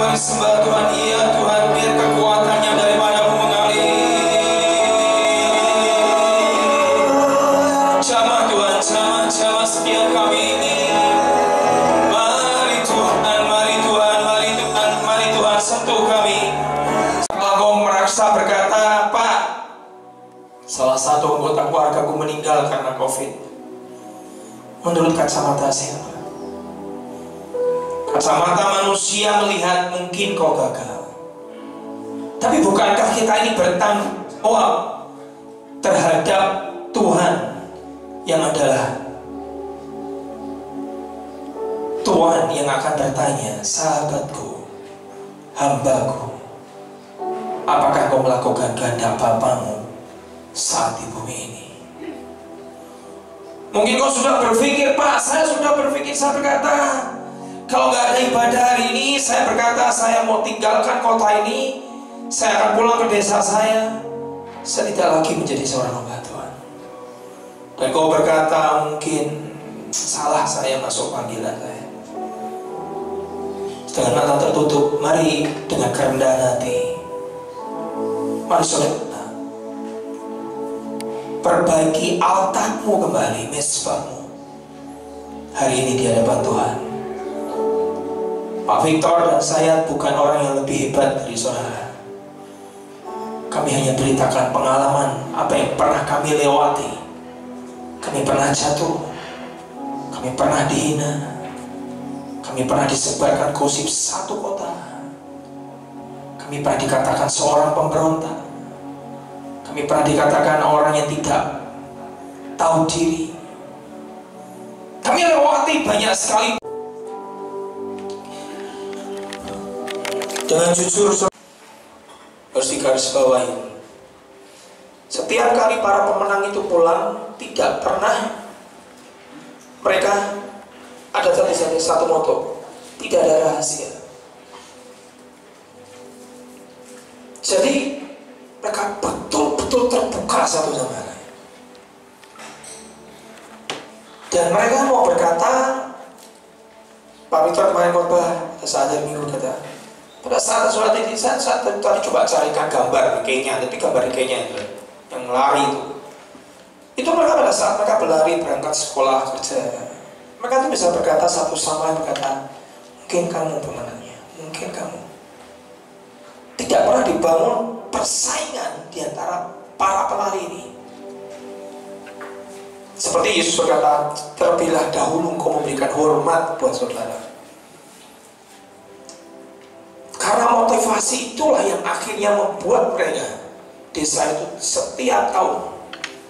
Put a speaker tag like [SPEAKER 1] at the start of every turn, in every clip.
[SPEAKER 1] kami sembah Tuhan. Iya Tuhan, biar kekuatannya daripada-Mu mengalir. Jamah Tuhan, jamah setiap kami ini. Mari Tuhan, mari Tuhan, mari Tuhan, mari Tuhan sentuh kami. Aku merasa berkata, Pak, salah satu anggota keluargaku meninggal karena COVID. Menurut kacamata siapa? Kacamata manusia melihat mungkin kau gagal. Tapi bukankah kita ini bertanggung jawab terhadap Tuhan yang adalah Tuhan yang akan bertanya, sahabatku, hambaku, apakah kau melakukan kehendak Bapamu saat di bumi ini? Mungkin kau sudah berpikir, Pak, saya sudah berpikir, saya berkata, kalau nggak ada ibadah hari ini, saya berkata, saya mau tinggalkan kota ini, saya akan pulang ke desa saya tidak lagi menjadi seorang hamba Tuhan. Dan kau berkata, mungkin salah saya masuk panggilan saya. Dengan mata tertutup, mari dengan kerendahan hati, mari saudara, perbaiki altarmu kembali, mezbahmu hari ini di hadapan Tuhan. Pak Victor dan saya bukan orang yang lebih hebat dari saudara. Kami hanya beritakan pengalaman apa yang pernah kami lewati. Kami pernah jatuh, kami pernah dihina, kami pernah disebarkan gosip satu kota, kami pernah dikatakan seorang pemberontak, kami pernah dikatakan orang yang tidak tahu diri. Kami lewati banyak sekali. Dengan jujur harus digarisbawahi, setiap kali para pemenang itu pulang, tidak pernah mereka ada tulisannya satu moto, tidak ada rahasia. Jadi mereka betul-betul terbuka satu sama lain. Dan mereka mau berkata, Pak Victor kemarin khotbah saat hari Minggu kata, pada saat surat ini saya tadi coba carikan gambar Kenya, tapi gambar Kenya itu yang lari itu mereka pada saat mereka berlari berangkat sekolah kerja, mereka itu bisa berkata satu sama lain, berkata, mungkin kamu pemenangnya, mungkin kamu. Tidak pernah dibangun persaingan di antara para pelari ini. Seperti Yesus berkata, terlebihlah dahulu engkau memberikan hormat buat saudara. Karena motivasi itulah yang akhirnya membuat mereka desa itu setiap tahun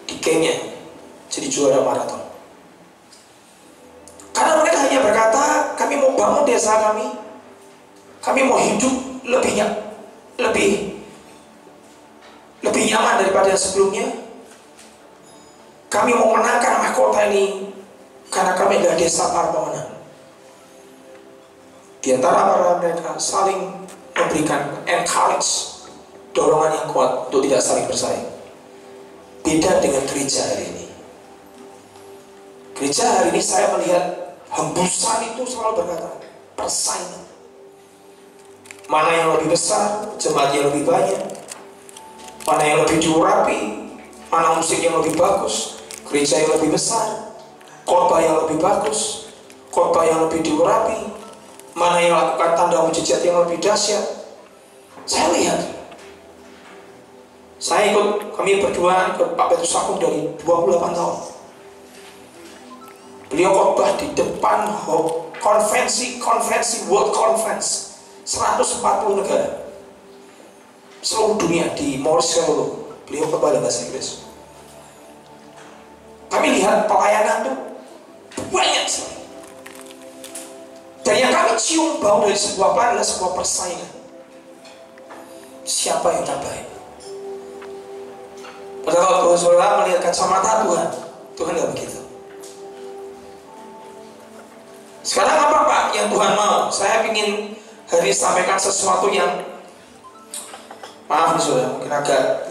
[SPEAKER 1] di Kenya jadi juara maraton. Karena mereka hanya berkata, kami mau bangun desa kami mau hidup lebih nyaman daripada yang sebelumnya. Kami mau menangkan mahkota ini karena kami adalah desa para pemenang. Di antara para mereka saling memberikan encourage, dorongan yang kuat untuk tidak saling bersaing. Beda dengan gereja hari ini. Gereja hari ini saya melihat hembusan itu selalu berkata, persaingan. Mana yang lebih besar, jemaat yang lebih banyak, mana yang lebih diurapi, mana musik yang lebih bagus, gereja yang lebih besar, khotbah yang lebih bagus, khotbah yang lebih diurapi, mana yang lakukan tanda mujizat yang lebih dahsyat. Saya lihat, saya kami berdua ikut Pak Petrus Agung dari 28 tahun. Beliau khotbah di depan konvensi World Conference 140 negara seluruh dunia di Montreal. Beliau khotbah dalam bahasa Inggris. Kami lihat pelayanan itu banyak sekali. Dan yang kami cium bau dari sebuah pelayanan adalah sebuah persaingan. Siapa yang terbaik? Padahal kalau saudara melihat kacamata Tuhan nggak begitu. Sekarang apa Pak yang Tuhan mau? Saya ingin hari sampaikan sesuatu yang, maaf nih saudara, mungkin agak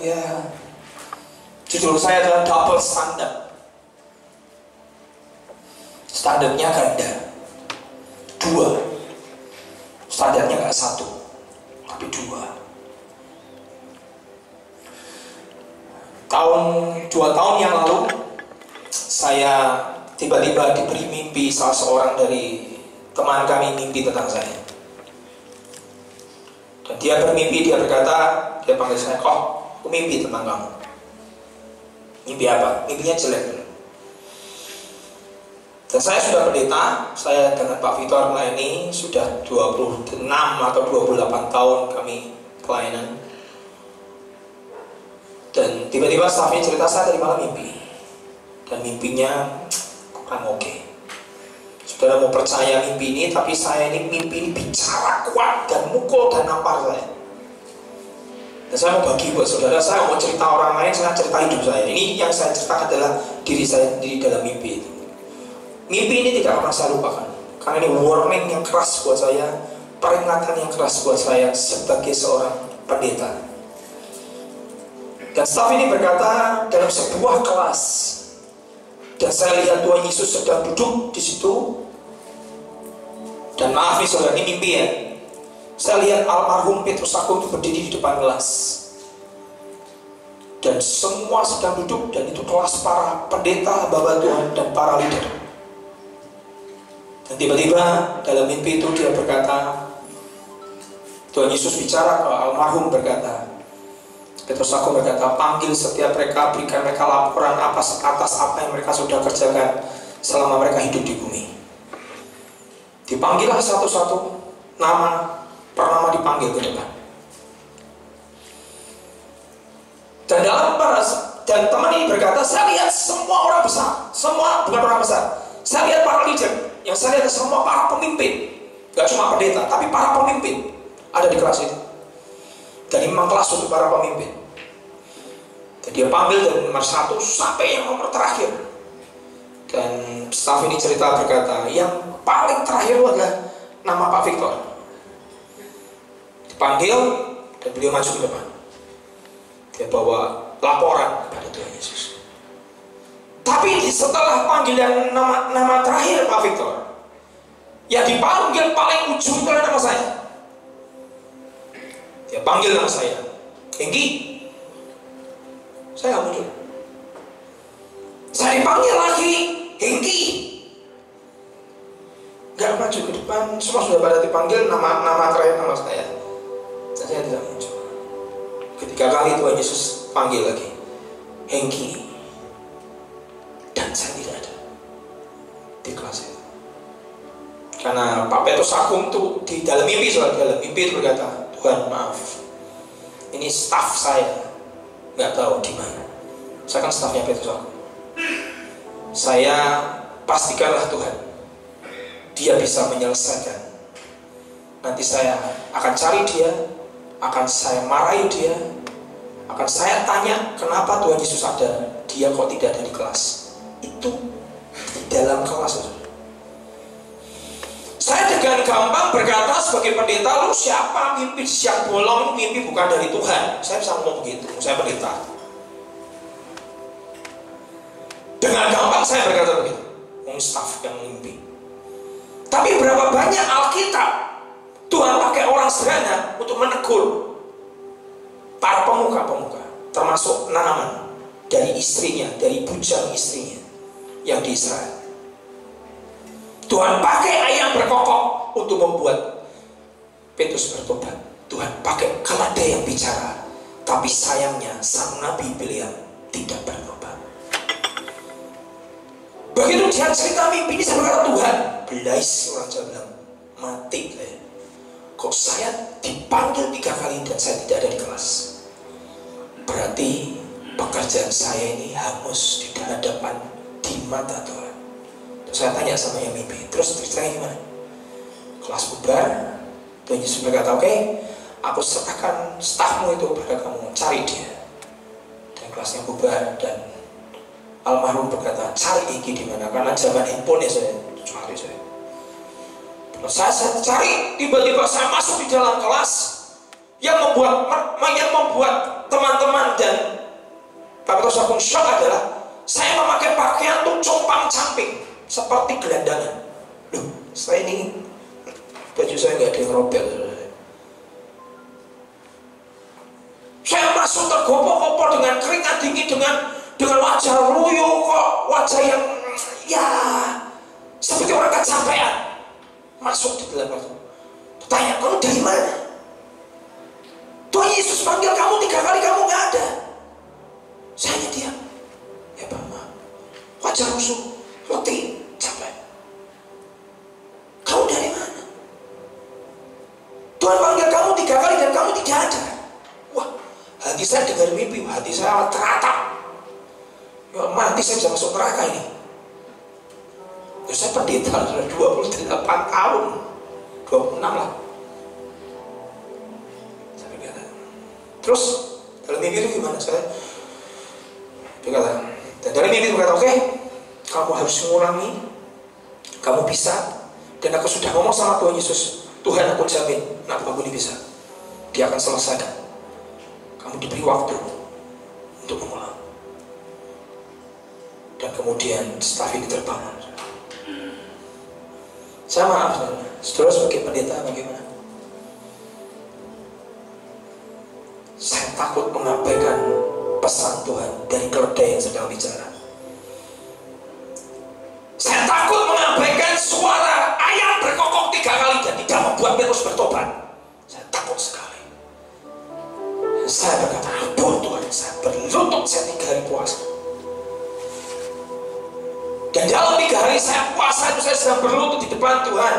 [SPEAKER 1] judul saya adalah double standard. Standarnya ganda, dua, standarnya nggak satu. 2 tahun yang lalu, saya tiba-tiba diberi mimpi. Salah seorang dari teman kami mimpi tentang saya. Dan dia bermimpi, dia berkata, dia panggil saya, "Kok, aku mimpi tentang kamu." Mimpi apa? Mimpinya jelek. Dan saya sudah pendeta, saya dengan Pak Victor melayani sudah 26 atau 28 tahun kami pelayanan. Dan tiba-tiba stafnya cerita, saya tadi malam mimpi. Dan mimpinya kurang oke. Saudara mau percaya mimpi ini, tapi saya ini mimpi ini bicara kuat dan mukul dan nampar saya. Dan saya mau bagi buat saudara, saya mau cerita orang lain, saya cerita hidup saya. Ini yang saya ceritakan adalah diri saya sendiri dalam mimpi itu. Mimpi ini tidak akan saya lupakan, karena ini warning yang keras buat saya, peringatan yang keras buat saya sebagai seorang pendeta. Dan staf ini berkata dalam sebuah kelas, dan saya lihat Tuhan Yesus sedang duduk di situ. Dan maaf nih saudara, ini mimpi ya. Saya lihat almarhum Petrus Agung itu berdiri di depan kelas, dan semua sedang duduk, dan itu kelas para pendeta, hamba Tuhan, dan para leader. Dan tiba-tiba dalam mimpi itu dia berkata, Tuhan Yesus bicara ke almarhum, berkata, Petrus Agung berkata, "Panggil setiap mereka, berikan mereka laporan atas apa yang mereka sudah kerjakan selama mereka hidup di bumi." Dipanggillah satu-satu, nama per nama dipanggil ke depan. Dan teman ini berkata, "Saya lihat semua orang besar, semua bukan orang besar. Saya lihat para leader, yang saya lihat semua para pemimpin, gak cuma pendeta, tapi para pemimpin ada di kelas itu. Dan memang kelas untuk para pemimpin." Dan dia panggil dari nomor 1 sampai yang nomor terakhir. Dan staf ini cerita berkata, yang paling terakhir adalah nama Pak Victor. Dipanggil dan beliau maju ke depan. Dia bawa laporan kepada Tuhan Yesus. Tapi setelah panggilan nama terakhir Pak Victor, yang dipanggil paling ujung itu adalah nama saya. Dia panggil nama saya, "Hengki." Saya nggak muncul. Saya dipanggil lagi, "Hengki." Nggak maju ke depan, semua sudah pada dipanggil nama terakhir nama saya. Dan saya tidak muncul. Ketiga kali Tuhan Yesus panggil lagi, "Hengki." Dan saya tidak ada di kelas itu. Karena Pak Petrus Agung tuh di dalam mimpi itu berkata, "Tuhan maaf, ini staf saya nggak tahu di mana." Saya kan stafnya Petrus Agung. "Saya pastikanlah Tuhan, dia bisa menyelesaikan. Nanti saya akan cari dia, akan saya marahi dia, akan saya tanya kenapa Tuhan Yesus ada, dia kok tidak ada di kelas." Itu di dalam kelas. Saya dengan gampang berkata sebagai pendeta, "Lu siapa mimpi siang bolong? Mimpi bukan dari Tuhan." Saya bisa ngomong begitu, saya pendeta. Dengan gampang saya berkata begitu, staf yang mimpi. Tapi berapa banyak Alkitab Tuhan pakai orang sederhana untuk menegur para pemuka-pemuka, termasuk Naaman, dari istrinya, dari bujang istrinya yang di Israel. Tuhan pakai ayam berkokok untuk membuat Petrus bertobat. Tuhan pakai keledai yang bicara, tapi sayangnya sang nabi Bileam tidak bertobat. Begitu dia cerita mimpi ini, saya berkata, "Tuhan, belais," orang Jawa bilang, "mati saya. Kok saya dipanggil 3 kali dan saya tidak ada di kelas? Berarti pekerjaan saya ini hangus di hadapan di mata Tuhan." Terus saya tanya sama yang mimpi, "Terus ceritanya gimana?" Kelas bubar, Tuhan Yesus berkata, "Oke, aku serahkan stafmu itu pada kamu, cari dia." Dan kelasnya bubar, dan almarhum berkata, "Cari Iki di mana?" Karena zaman handphone ya, saya cari saya. Terus saya cari, tiba-tiba saya masuk di dalam kelas yang membuat teman-teman dan Pak Petrus Agung shock adalah saya memakai pakaian tuh compang-camping seperti gelandangan. Loh, saya ini baju saya nggak ada yang robek. dengan keringat dingin, dengan wajah loyo, kok wajah yang ya seperti orang kecapean, masuk di dalam waktu. Tanya, kamu dari mana? Tuhan Yesus panggil kamu 3 kali, kamu nggak ada. Saya hanya diam. Ya Pak, maaf. Wajah rusuh, letih, capek. Kamu dari mana? Tuhan panggil kamu 3 kali dan kamu tidak ada. Wah, hati saya dengar mimpi, hati saya teratap. Ya, mati saya bisa masuk neraka ini. Ya, saya pendeta sudah 28 tahun, 26 lah. Saya berkata, terus dalam mimpi itu gimana? Saya berkata, dan dalam mimpi berkata, oke, kamu harus mengulangi, kamu bisa, dan aku sudah ngomong sama Tuhan Yesus, Tuhan aku jamin, nak kamu ini bisa, dia akan selesaikan. Kamu diberi waktu untuk mengulang. Dan kemudian staf ini terbangun. Saya maaf, saudara sebagai pendeta bagaimana? Saya takut mengabaikan pesan Tuhan dari keledai yang sedang bicara. Saya takut mengabaikan suara ayam berkokok 3 kali dan tidak membuat Petrus bertobat. Saya takut sekali. Dan saya berkata, ampun Tuhan, saya berlutut, saya 3 hari puasa. Dan dalam 3 hari saya puasa itu saya sedang berlutut di depan Tuhan.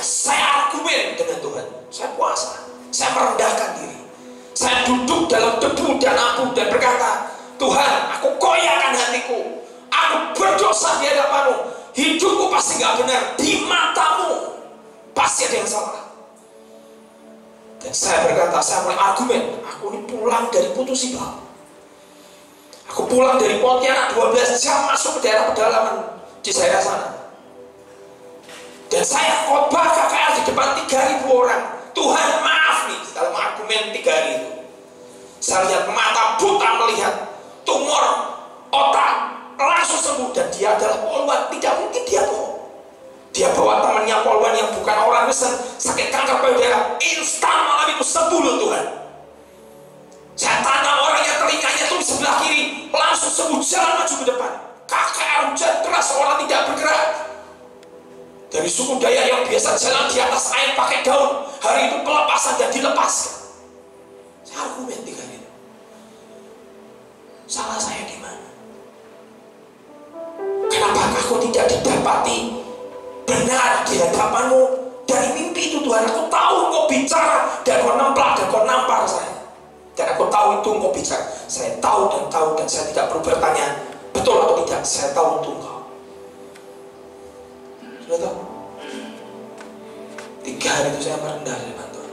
[SPEAKER 1] Saya argumen dengan Tuhan. Saya puasa. Saya merendahkan diri. Saya duduk dalam debu dan abu dan berkata, Tuhan, aku koyakkan hatiku. Aku berdosa di hadapanmu. Hidupku pasti gak benar. Di matamu pasti ada yang salah. Dan saya berkata, saya mulai argumen. Aku ini pulang dari Putus Ibau. Aku pulang dari Pontianak 12 jam masuk ke daerah pedalaman di daerah sana. Dan saya khotbah KKR di depan 3.000 orang. Tuhan maaf nih, dalam argumen 3 hari itu. Saya lihat mata buta melihat, tumor otak langsung sembuh, dan dia adalah polwan. Tidak mungkin dia bohong. Dia bawa temannya polwan yang bukan orang Kristen, sakit kanker payudara, instan malam itu sembuh loh Tuhan. Saya tanya orang yang telinganya itu di sebelah kiri, langsung sembuh, jalan maju ke depan. KKR hujan keras, orang tidak bergerak. Dari suku Dayak yang biasa jalan di atas air pakai daun, hari itu pelepasan dan dilepaskan. Saya argumen 3 hari. Salah saya di mana? Kenapa aku tidak didapati benar di hadapanmu? Dari mimpi itu Tuhan, aku tahu kau bicara dan kau nemplak dan kau nampar saya. Dan aku tahu itu engkau bicara. Saya tahu dan saya tidak perlu bertanya betul atau tidak. Saya tahu itu engkau. Sudah tahu? 3 hari itu saya merendah di depan Tuhan.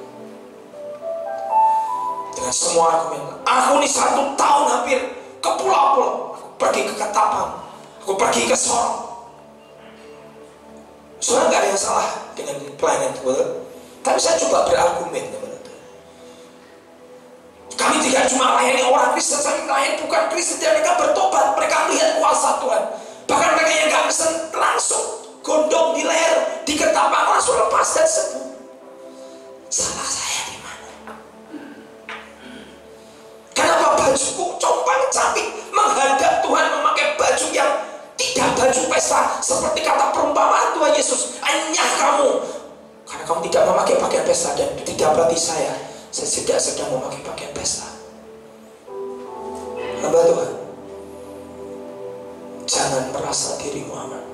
[SPEAKER 1] Dengan semua argumen. Aku ini 1 tahun hampir ke pulau-pulau. Aku pergi ke Ketapang. Aku pergi ke Sorong. Soalnya gak ada yang salah dengan pelayanan itu. Tapi saya coba berargumen kepada Tuhan. Kami tidak cuma melayani orang Kristen, kami melayani bukan Kristen, dan mereka bertobat, mereka melihat kuasa Tuhan. Bahkan mereka yang gak Kristen langsung gondong di leher, di Ketapang, langsung lepas dan sembuh. Salah saya di mana? Kenapa bajuku compang-camping menghadap Tuhan memakai baju yang tidak baju pesta, seperti kata perumpamaan Tuhan Yesus, anyah kamu, karena kamu tidak memakai pakaian pesta. Dan tidak berarti saya tidak sedang memakai pakaian pesta. Hamba Tuhan, jangan merasa dirimu aman.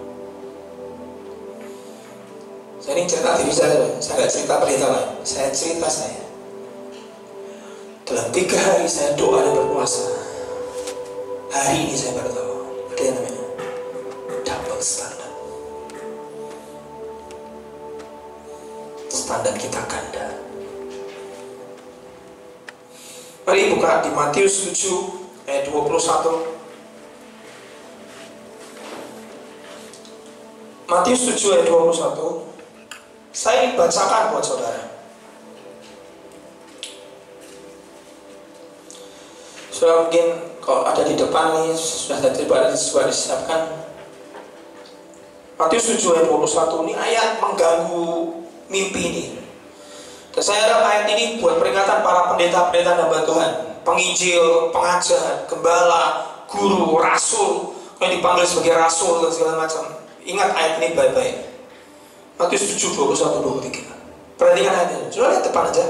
[SPEAKER 1] Saya ini cerita diri saya nggak cerita berita lain. Saya cerita saya. Dalam 3 hari saya doa dan berpuasa. Hari ini saya baru tahu ada yang namanya double standard. Standar kita ganda. Mari buka di Matius 7 ayat 21. Matius 7 ayat 21. Saya ingin bacakan buat saudara. Saudara mungkin kalau ada di depan nih, sudah disiapkan. Matius 7 ayat 21 ini ayat mengganggu mimpi ini. Dan saya harap ayat ini buat peringatan para pendeta-pendeta hamba Tuhan. penginjil, pengajar, gembala, guru, rasul, yang dipanggil sebagai rasul dan segala macam. Ingat ayat ini baik-baik. Matius 7, 21, 23. Perhatikan ayatnya. Saudara lihat depan aja.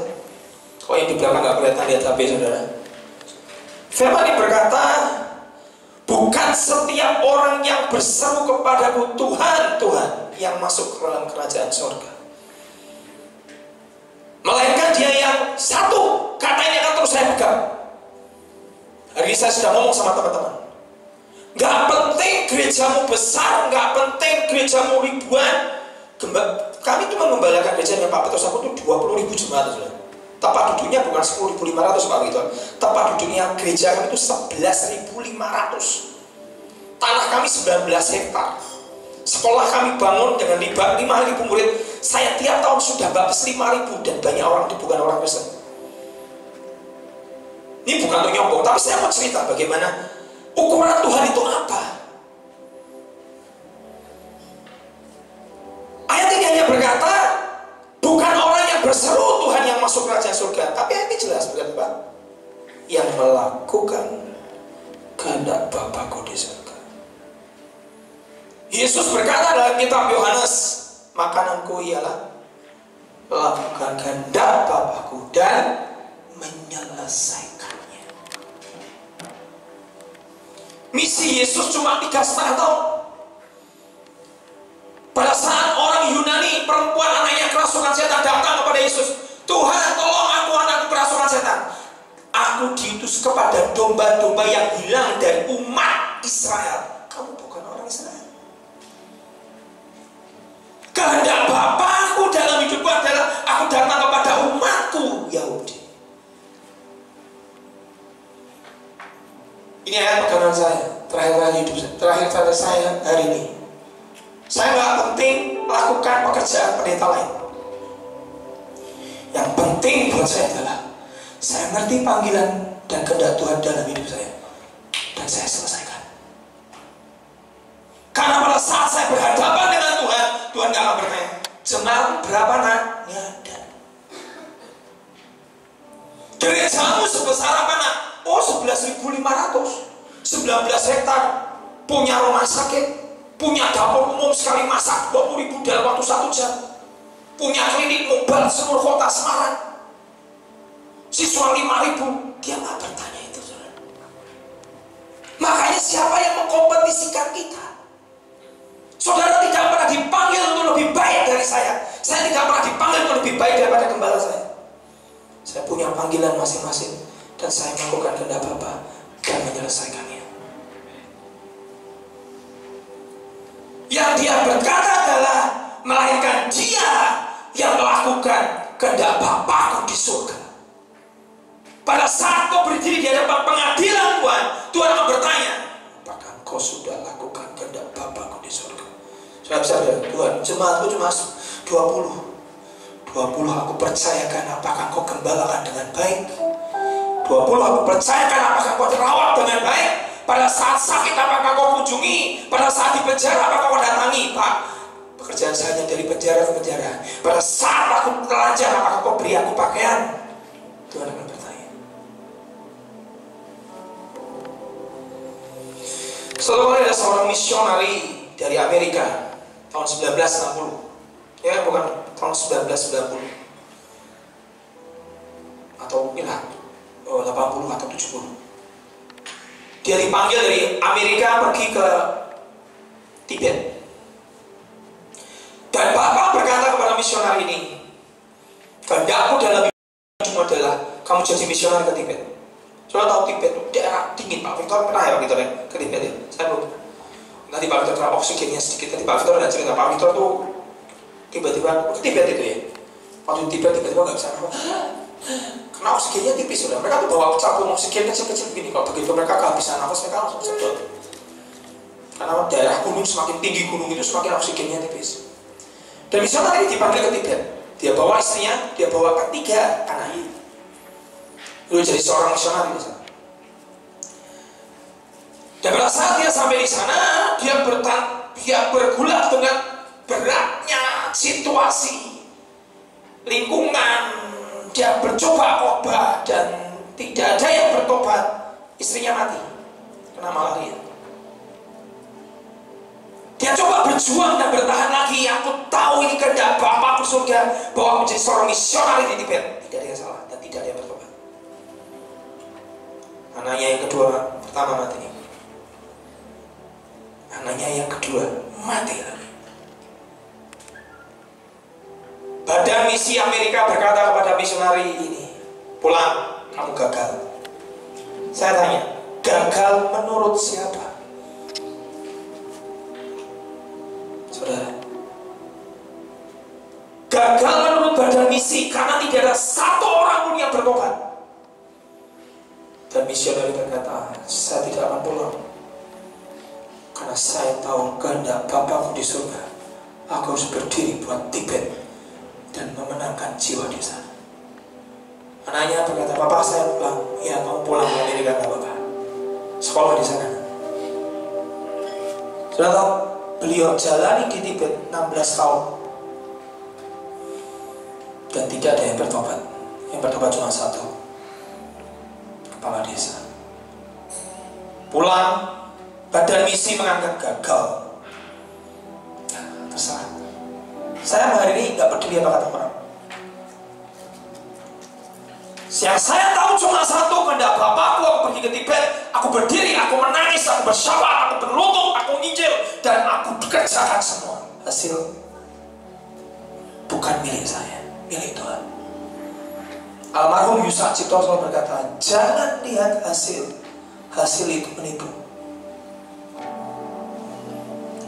[SPEAKER 1] Kok yang di belakang nggak kelihatan, lihat HP saudara. Firman ini berkata, bukan setiap orang yang berseru kepadaku Tuhan, Tuhan, yang masuk ke dalam kerajaan surga, melainkan dia yang satu. Kata ini akan terus saya pegang. Hari ini saya sudah ngomong sama teman-teman, gak penting gerejamu besar, gak penting gerejamu ribuan. Kami cuma membalakan gerejanya Pak Petrus aku itu 20.000 jemaat. Tempat duduknya bukan 10.500 Pak Victor. Tempat duduknya gereja kami itu 11.500. Tanah kami 19 hektar. Sekolah kami bangun dengan 5.000 murid. Saya tiap tahun sudah baptis 5.000 dan banyak orang itu bukan orang Kristen. Ini bukan untuk nyombong, tapi saya mau cerita bagaimana ukuran Tuhan itu apa. Ayat ini hanya berkata, bukan orang yang berseru Tuhan yang masuk kerajaan surga, tapi ayat ini jelas berkata, Pak, yang melakukan kehendak Bapakku di surga. Yesus berkata dalam kitab Yohanes, makananku ialah melakukan kehendak Bapakku dan menyelesaikannya. Misi Yesus cuma 3,5 tahun. Pada saat orang Yunani, perempuan anaknya kerasukan setan datang kepada Yesus, Tuhan tolong aku, anakku kerasukan setan. Aku diutus kepada domba-domba yang hilang dari umat Israel. Kamu bukan orang Israel. Kehendak Bapakku dalam hidupku adalah aku datang kepada umatku Yahudi. Ini ayat pegangan saya terakhir hidup saya, terakhir saya hari ini. Saya nggak penting lakukan pekerjaan pendeta lain. Yang penting buat saya adalah saya ngerti panggilan dan kehendak Tuhan dalam hidup saya, dan saya selesaikan. Karena pada saat saya berhadapan dengan Tuhan, Tuhan nggak akan bertanya, jemaat berapa nak? Nggak ada. Gerejamu sebesar apa nak? Oh 11.500, 19 hektar, punya rumah sakit, punya dapur umum sekali masak 20.000 dalam waktu 1 jam, punya klinik mobile seluruh kota Semarang, siswa 5.000. Dia nggak bertanya itu, saudara. Makanya siapa yang mengkompetisikan kita? Saudara tidak pernah dipanggil untuk lebih baik dari saya. Saya tidak pernah dipanggil untuk lebih baik daripada gembala saya. Saya punya panggilan masing-masing, dan saya melakukan kehendak Bapa dan menyelesaikannya. Yang dia berkata adalah, melainkan dia yang melakukan kehendak Bapakku di surga. Pada saat kau berdiri di hadapan pengadilan Tuhan, Tuhan akan bertanya, apakah kau sudah lakukan kehendak Bapakku di surga? Saya bisa bilang, Tuhan, jemaatku cuma 20 aku percayakan, apakah kau gembalakan dengan baik? 20 aku percayakan, apakah kau terawat dengan baik? Pada saat sakit, apakah kau kunjungi? Pada saat di penjara, apakah kau datangi? Pak, pekerjaan saya hanya dari penjara ke penjara. Pada saat aku telanjang, apakah kau beri aku pakaian? Tuhan akan bertanya. Saudara, ada seorang misionari dari Amerika tahun 1960, ya bukan tahun 1990 atau mungkin 80 atau 70. Dia dipanggil dari Amerika pergi ke Tibet. Dan Bapak berkata kepada misionari ini, kehendakku dalam hidupmu adalah kamu jadi misionari ke Tibet. Saudara tahu Tibet itu daerah dingin, Pak Victor pernah ya Pak Victor ya ke Tibet ya? Saya belum. Nanti Pak Victor terang oksigennya sedikit. Nanti Pak Victor ada cerita, Pak Victor tuh tiba-tiba ke Tibet itu ya. Waktu di Tibet tiba-tiba nggak bisa nafas. Karena oksigennya tipis sudah. Mereka tuh bawa tabung oksigen kecil-kecil begini. Kalau begitu mereka kehabisan nafas, mereka langsung sedot. Karena daerah gunung semakin tinggi gunung itu semakin oksigennya tipis. Dan misalnya ini dipanggil ke Tibet. Dia bawa istrinya, dia bawa ketiga anaknya. Lalu jadi seorang misionari di sana. Dan pada saat dia sampai di sana, dia bergulat dengan beratnya situasi lingkungan. Dia bercoba khotbah dan Tidak ada yang bertobat, istrinya mati kena malaria. Dia coba berjuang dan bertahan lagi. Aku tahu ini kehendak Bapa di surga bahwa menjadi seorang misionaris di Tibet. Tidak ada yang salah dan tidak ada yang bertobat. Anaknya yang kedua pertama mati. Anaknya yang kedua mati lagi. Badan misi Amerika berkata kepada misionari ini, pulang, kamu gagal. Saya tanya, gagal menurut siapa? Saudara, gagal menurut badan misi karena tidak ada satu orang pun yang bertobat. Dan misionari berkata, saya tidak akan pulang karena saya tahu kehendak Bapakku di surga. Aku harus berdiri buat Tibet dan memenangkan jiwa di sana. Anaknya berkata, Papa saya pulang. Ya, kamu pulang ke Amerika gak apa-apa. Sekolah di sana. Sudah tahu, beliau jalani di Tibet 16 tahun dan tidak ada yang bertobat. Yang bertobat cuma satu, kepala desa. Pulang, badan misi menganggap gagal. Terserah. Saya hari ini nggak peduli apa kata orang. Yang saya tahu cuma satu, kehendak Bapakku. Aku pergi ke Tibet, aku berdiri, aku menangis, aku bersyafaat, aku berlutut, aku nginjil, dan aku kerjakan semua. Hasil bukan milik saya, milik Tuhan. Almarhum Yusak Cipto selalu berkata, jangan lihat hasil, hasil itu menipu.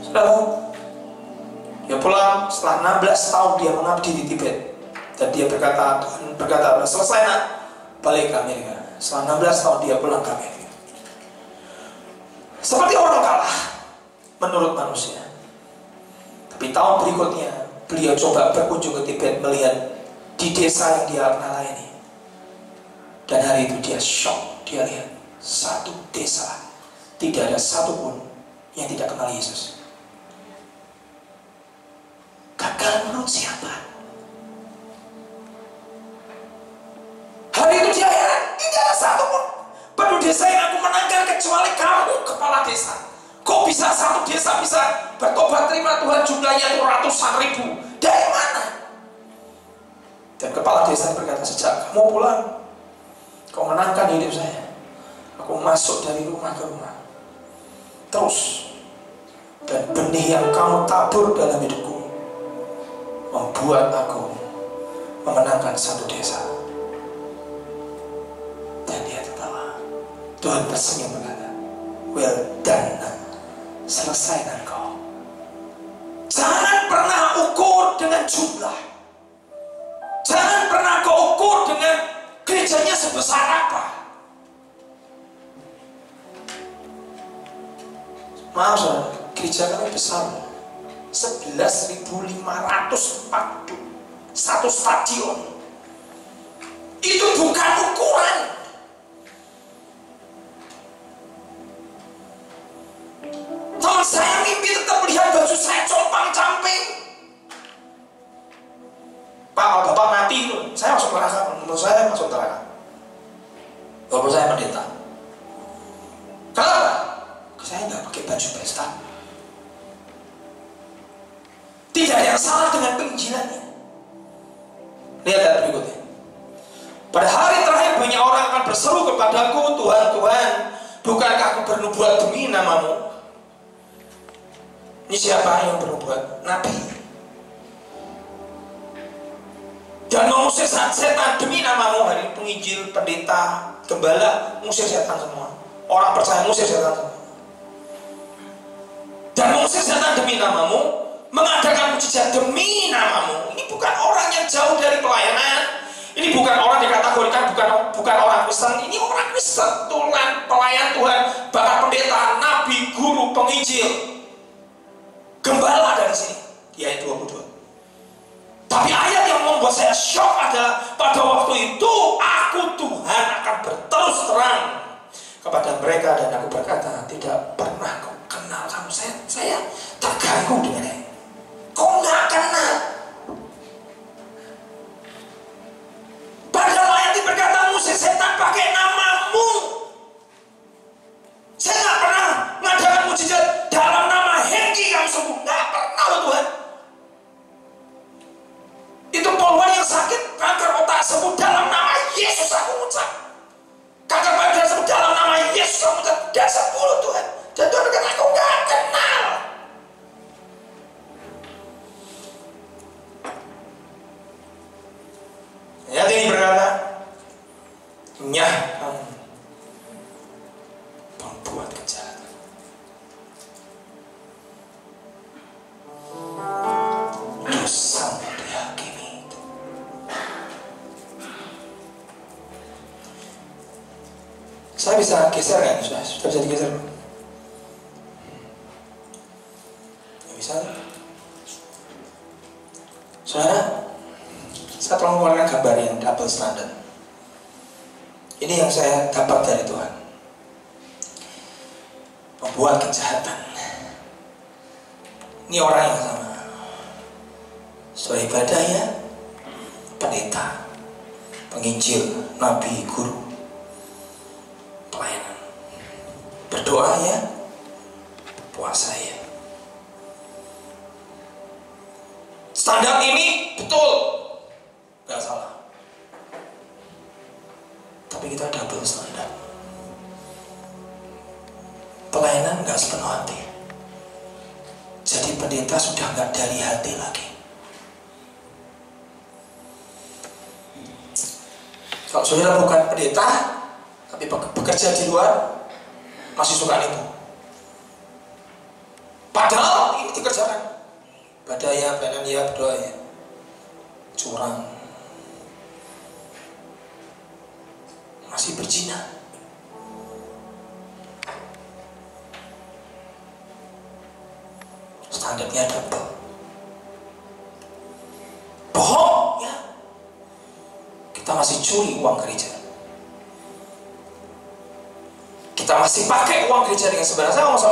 [SPEAKER 1] Saudara, dia pulang setelah 16 tahun dia mengabdi di Tibet, dan dia berkata, Tuhan berkata, udah selesai nak, balik ke Amerika. Setelah 16 tahun dia pulang ke Amerika. Seperti orang kalah menurut manusia. Tapi tahun berikutnya beliau coba berkunjung ke Tibet, melihat di desa yang dia pernah layani. Dan hari itu dia shock. Dia lihat satu desa tidak ada satupun yang tidak kenal Yesus. Gagal menurut siapa? Hari itu dia heran, tidak ada satupun penduduk desa yang aku menangkan kecuali kamu, kepala desa. Kok bisa satu desa bisa bertobat terima Tuhan, jumlahnya itu ratusan ribu? Dari mana? Dan kepala desa berkata, sejak kamu pulang, kau menangkan hidup saya. Aku masuk dari rumah ke rumah terus, dan benih yang kamu tabur dalam hidupku membuat aku memenangkan satu desa. Dan dia tertawa. Tuhan tersenyum berkata, well done, selesai engkau. Jangan pernah ukur dengan jumlah. Jangan pernah kau ukur dengan gerejanya sebesar apa. Maaf saudara, gereja kami besar, 11.540 satu stadion. Itu bukan ukuran. Teman saya mimpi tetap melihat baju saya compang-camping. Pak, kalau bapak mati itu, saya masuk neraka. Menurut saya masuk neraka. Walaupun saya pendeta. Kenapa? Saya nggak pakai baju pesta. Tidak ada yang salah dengan penginjilannya. Lihat ayat berikutnya. Pada hari terakhir banyak orang akan berseru kepadaku, Tuhan, Tuhan, bukankah aku bernubuat demi namamu? Ini siapa yang bernubuat? Nabi. Dan mengusir setan demi namamu. Hari ini penginjil, pendeta, gembala, mengusir setan semua. Orang percaya mengusir setan semua. Dan mengusir setan demi namamu, mengadakan mujizat demi namamu. Ini bukan orang yang jauh dari pelayanan. Ini bukan orang dikategorikan bukan orang Kristen. Ini orang Kristen, tulen, pelayan Tuhan, bahkan pendeta, nabi, guru, penginjil, gembala dari sini. Di ayat 22. Tapi ayat yang membuat saya shock adalah pada waktu itu aku Tuhan akan berterus terang kepada mereka, dan aku berkata, tidak pernah kau kenal kamu. Saya terganggu dengannya. Kau nggak kenal. Padahal ayat ini berkata, musik setan pakai nama Nyah kamu pembuat kejahatan. Dosa dihakimi. Saya bisa geser kan? Sudah bisa digeser? Bisa. Saudara, saya telah mengeluarkan gambar yang double standard. Ini yang saya dapat dari Tuhan. Membuat kejahatan. Ini orang yang sama. Setelah ibadah ya, pendeta, penginjil, nabi, guru, pelayanan. Berdoa ya, puasa ya. Standar ini betul, gak salah. Tapi kita double standar. Pelayanan gak sepenuh hati. Jadi pendeta sudah gak dari hati lagi. Kalau saudara bukan pendeta, tapi bekerja di luar, masih suka nipu. Padahal ini dikerjakan. Badaya, pelayanan ya, berdoa ya. Curang. Masih berzina. Standarnya double. Bohong ya. Kita masih curi uang gereja. Kita masih pakai uang gereja dengan sembarangan. Saya ngomong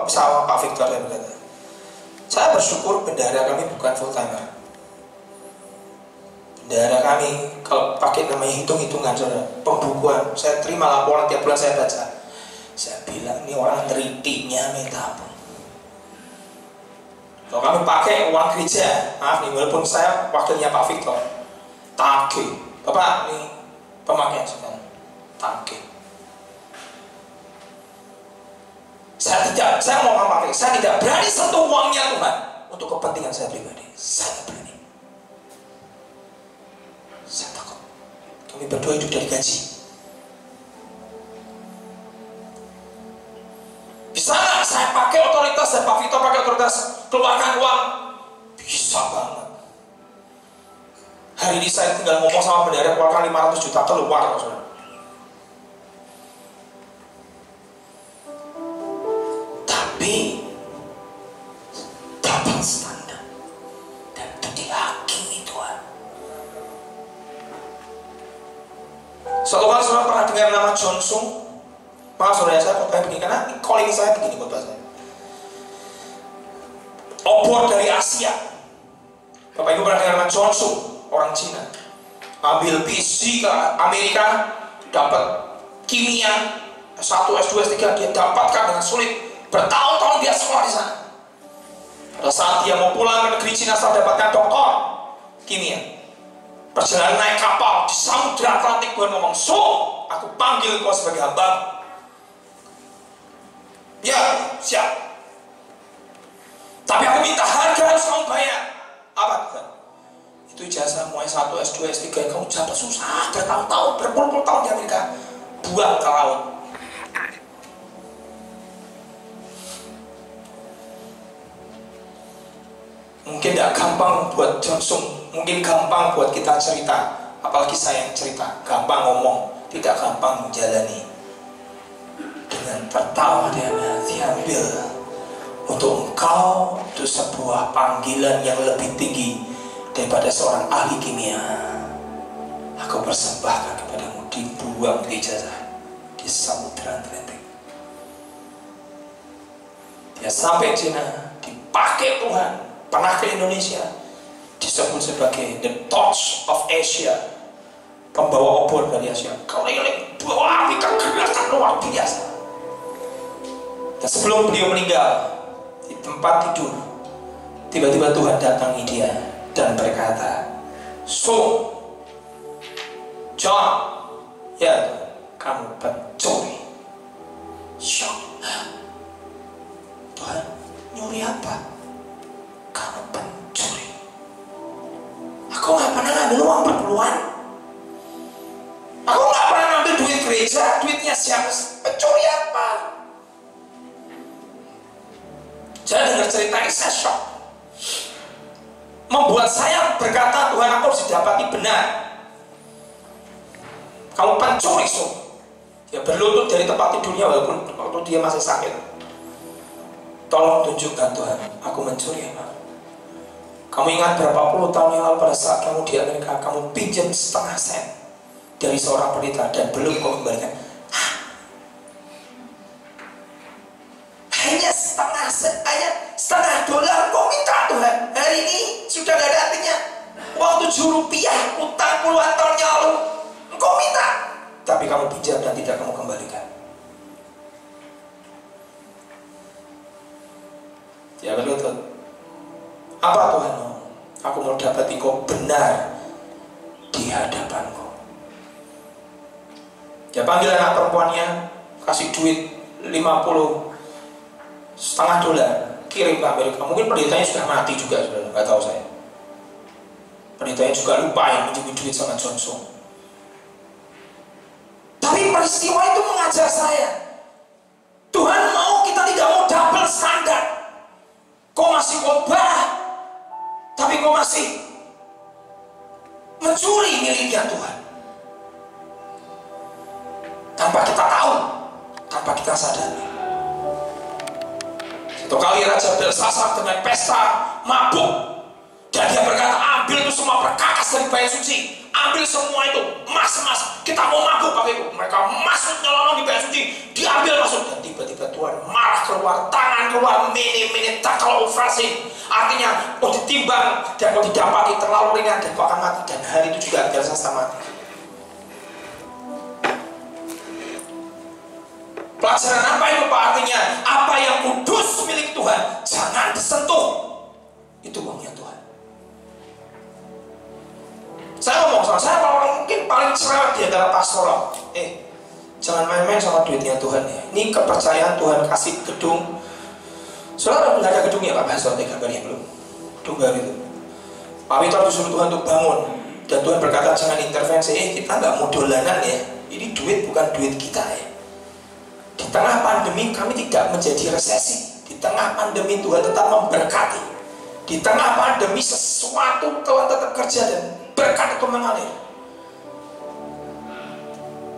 [SPEAKER 1] sama Pak Victor ya, berkata, saya bersyukur bendahara kami bukan full timer. Bendahara kami kalau pakai namanya hitung-hitungan, saudara, pembukuan, saya terima laporan tiap bulan saya baca. Saya bilang ini orang teritinya minta ampun. Kalau kami pakai uang gereja, maaf nih, walaupun saya wakilnya Pak Victor, tagih, Bapak ini pemakaian sekarang, tagih. Saya mau ngomong, saya tidak berani sentuh uangnya Tuhan untuk kepentingan saya pribadi. Saya tidak berani. Saya takut. Kami berdua hidup dari gaji. Bisa nggak saya pakai otoritas, dan Pak Vito pakai otoritas, keluarkan uang? Bisa banget. Hari ini saya tinggal ngomong sama bendahara, keluarkan 500 juta keluar, saudara. Tapi double standar, dan itu dihakimi Tuhan. Suatu kali saudara pernah dengar nama John Sung? Maaf saudara, saya khotbah begini karena calling saya begini khotbah saya. Obor dari Asia. Bapak Ibu pernah dengar nama John Sung, orang Cina. Ambil PhD ke Amerika, dapat kimia S1, S2, S3, dia dapatkan dengan sulit. Bertahun-tahun dia sekolah di sana. Pada saat dia mau pulang ke negeri Cina, setelah dapatkan doktor kimia, perjalanan naik kapal di Samudra Atlantik, Tuhan ngomong, "So, aku panggil kau sebagai hamba." Ya, siap. Tapi aku minta harga harus kamu bayar. Apa Tuhan? Itu ijazah mau S1, S2, S3 kamu dapat susah, bertahun-tahun, berpuluh-puluh tahun di Amerika, buang ke laut. Mungkin tidak gampang buat Johnson, mungkin gampang buat kita cerita, apalagi saya yang cerita, gampang ngomong, tidak gampang menjalani. Dengan tertawa dia diambil untuk engkau itu sebuah panggilan yang lebih tinggi daripada seorang ahli kimia. Aku persembahkan kepadamu, dibuang di ijazah di Samudra Atlantik. Dia sampai Cina, dipakai Tuhan. Pernah ke Indonesia, disebut sebagai the torch of Asia, pembawa obor dari Asia. Kalau ini bawa api kegerasan luar biasa. Dan sebelum beliau meninggal di tempat tidur, tiba-tiba Tuhan datangi dia dan berkata, "So, John, ya kamu pencuri." Shock. Tuhan, nyuri apa? Kamu pencuri. Aku nggak pernah ngambil uang perpuluhan. Aku nggak pernah ngambil duit gereja, duitnya siapa? Pencuri apa? Saya dengar cerita ini, saya shock. Membuat saya berkata, Tuhan, aku harus didapati benar. Kamu pencuri, dia berlutut dari tempat tidurnya walaupun waktu dia masih sakit. Tolong tunjukkan Tuhan, aku mencuri apa? Kamu ingat berapa puluh tahun yang lalu pada saat kamu di Amerika, kamu pinjam setengah sen dari seorang pendeta dan belum kau kembalikan? Hanya setengah sen, hanya setengah dolar kau minta Tuhan. Hari ini sudah gak ada artinya. Uang 7 rupiah, utang puluhan tahun yang lalu engkau minta, tapi kamu pinjam dan tidak kamu kembalikan. Ya berlutut. Apa Tuhan mau? Aku mau dapat engkau benar di hadapanku. Ya panggil anak perempuannya, kasih duit 50 setengah dolar, kirim ke Amerika. Mungkin pendetanya sudah mati juga, saudara, nggak tahu saya. Pendetanya juga lupa yang minjemin duit sama Johnson. Tapi peristiwa itu mengajar saya, Tuhan mau kita tidak mau double standar. Kau masih khotbah, tapi kau masih mencuri miliknya Tuhan. Tanpa kita tahu, tanpa kita sadari. Satu kali Raja Belsasar dengan pesta mabuk, dan dia berkata, ambil itu semua perkakas dari bait suci, ambil semua itu emas-emas, kita mau mabuk pakai itu. Mereka masuk nyelonong di bait suci, diambil masuk, dan tiba-tiba Tuhan marah, keluar tangan, keluar mini takal operasi. Artinya mau ditimbang dan mau didapati terlalu ringan dan kau akan mati. Dan hari itu juga Belsasar mati. Pelajaran apa itu Pak? Artinya apa yang kudus milik Tuhan jangan disentuh. Itu uangnya Tuhan. Saya ngomong sama saya, mungkin paling cerewet di antara pastoral. Jangan main-main sama duitnya Tuhan ya. Ini kepercayaan Tuhan kasih gedung. Saudara nggak ada gedungnya Pak Pastor, gambarnya belum. Gedung baru itu. Pak Witor disuruh Tuhan untuk bangun, dan Tuhan berkata jangan intervensi. Kita nggak mau dolanan ya. Ini duit bukan duit kita ya. Di tengah pandemi kami tidak menjadi resesi. Di tengah pandemi Tuhan tetap memberkati. Di tengah pandemi sesuatu Tuhan tetap kerja dan berkat itu mengalir.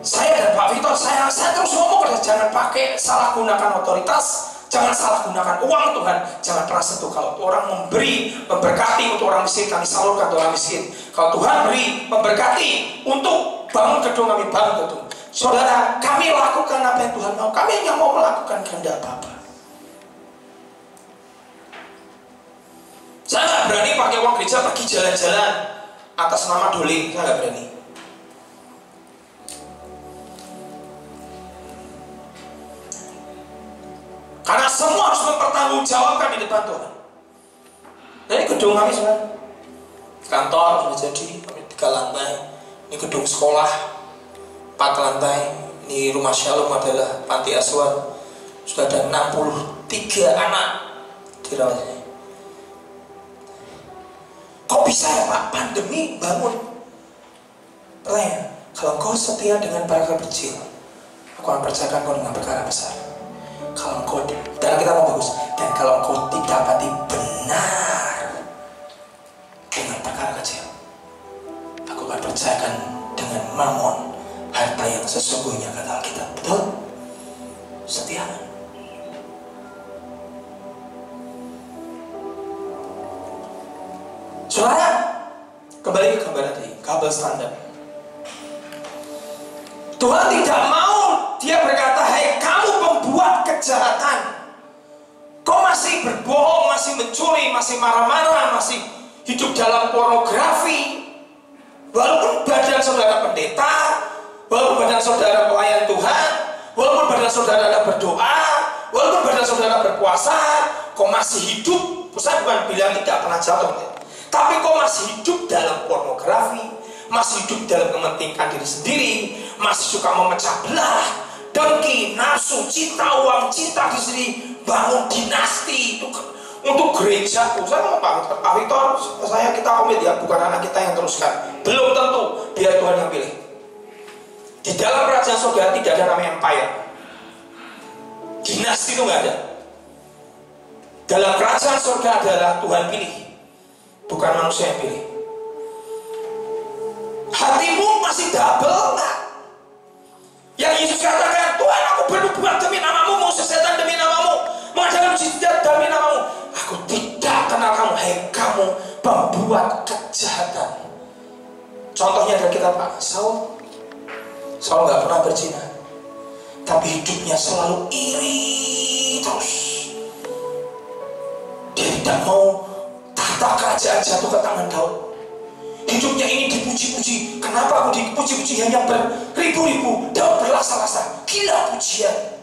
[SPEAKER 1] Saya dan Pak Victor, saya terus ngomong, jangan pakai salah gunakan otoritas, jangan salah gunakan uang Tuhan, jangan pernah sentuh. Kalau orang memberi, memberkati untuk orang miskin, kami salurkan untuk orang miskin. Kalau Tuhan beri, memberkati untuk bangun gedung, kami bangun gedung. Saudara, kami lakukan apa yang Tuhan mau. Kami hanya mau melakukan kehendak Bapa. Saya nggak berani pakai uang gereja pergi jalan-jalan atas nama doli. Saya nggak berani. Karena semua harus mempertanggungjawabkan di depan Tuhan. Ini gedung kami sebenarnya, kantor sudah jadi, kami 3 lantai. Ini gedung sekolah 4 lantai. Ini rumah Shalom adalah panti asuhan. Sudah ada 63 anak dirawat. Kok bisa ya Pak, pandemi bangun? Pertanyaan, kalau kau setia dengan perkara kecil, aku akan percayakan kau dengan perkara besar. Kalau kau, dan kita mau bagus, dan kalau kau tidak dapati benar dengan perkara kecil, aku akan percayakan dengan mamon, harta yang sesungguhnya, kata Alkitab. Betul? Setia. Saudara, kembali ke gambaran tadi, double standar. Tuhan tidak mau, dia berkata, hei kamu pembuat kejahatan, kau masih berbohong, masih mencuri, masih marah-marah, masih hidup dalam pornografi. Walaupun badan saudara pendeta, walaupun badan saudara pelayan Tuhan, walaupun badan saudara berdoa, walaupun badan saudara berpuasa, kau masih hidup. Saya bukan bilang tidak pernah jatuh, tapi kau masih hidup dalam pornografi, masih hidup dalam mementingkan diri sendiri, masih suka memecah belah, dengki, nafsu, cinta uang, cinta diri sendiri, bangun dinasti itu untuk gereja. Saya ngomong Pak Victor, kita komit ya, bukan anak kita yang teruskan. Belum tentu, biar Tuhan yang pilih. Di dalam kerajaan surga tidak ada namanya empire. Dinasti itu nggak ada. Dalam kerajaan surga adalah Tuhan pilih, bukan manusia yang pilih. Hatimu masih double nggak? Yang Yesus katakan, Tuhan aku bernubuat demi namamu, mengusir setan demi namamu, mengadakan mujizat demi namamu. Aku tidak kenal kamu, hai kamu pembuat kejahatan. Contohnya adalah kita Pak Saul. Saul nggak pernah berzina, tapi hidupnya selalu iri terus. Dia tidak mau tahta kerajaan jatuh ke tangan Daud. Hidupnya ini dipuji-puji. Kenapa aku dipuji-puji hanya beribu-ribu? Daud berlasa-lasa. Gila pujian.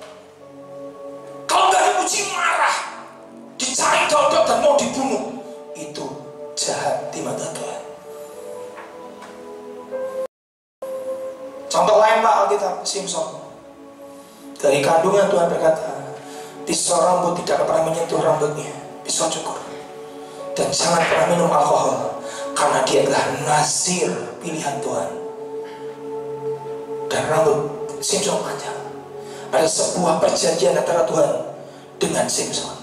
[SPEAKER 1] Kalau nggak dipuji marah, dicari Daud dan mau dibunuh. Itu jahat di mata Tuhan. Contoh lain Pak Alkitab, Simpson. Dari kandungan Tuhan berkata, pisau rambut tidak pernah menyentuh rambutnya, pisau cukur. Dan jangan pernah minum alkohol, karena dia adalah nazir pilihan Tuhan. Dan rambut Simpson panjang. Ada sebuah perjanjian antara Tuhan dengan Simpson.